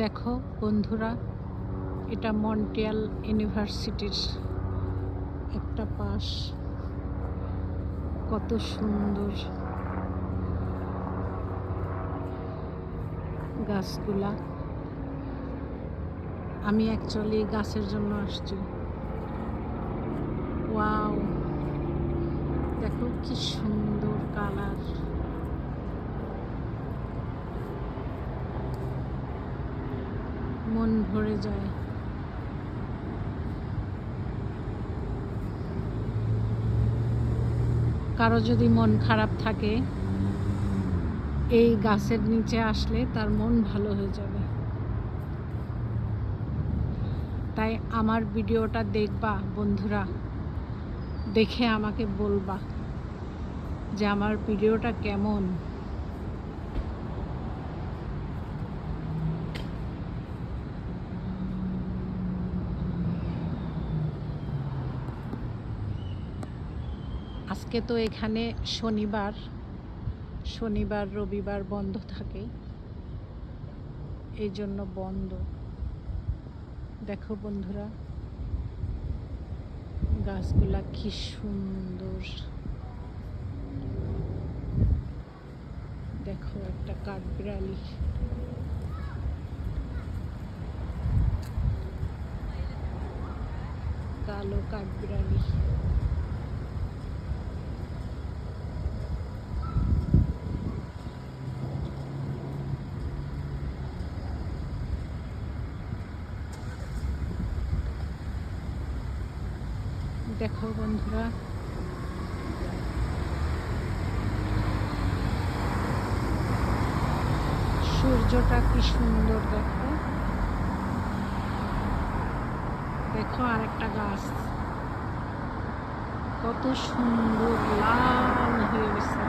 দেখো বন্ধুরা, এটা মন্ট্রিয়াল ইউনিভার্সিটির একটা পাশ। কত সুন্দর গাছগুলা। আমি অ্যাকচুয়ালি গাছের জন্য আসছি। ওয়াও, দেখো কি সুন্দর কালার। মন ভরে যায়। কারো যদি মন খারাপ থাকে, এই গাছের নিচে আসলে তার মন ভালো হয়ে যাবে। তাই আমার ভিডিওটা দেখবা বন্ধুরা, দেখে আমাকে বলবা যে আমার ভিডিওটা কেমন। আজকে তো এখানে শনিবার রবিবার বন্ধ থাকে, এই জন্য বন্ধ। দেখো বন্ধুরা, গাছগুলা কি সুন্দর। দেখো একটা কাঠবিড়ালি। কালো কাঠবিড়ালি। দেখো বন্ধুরা, সূর্যটা কি সুন্দর। দেখো দেখো আরেকটা গাছ কত সুন্দর লাল হয়ে গেছে।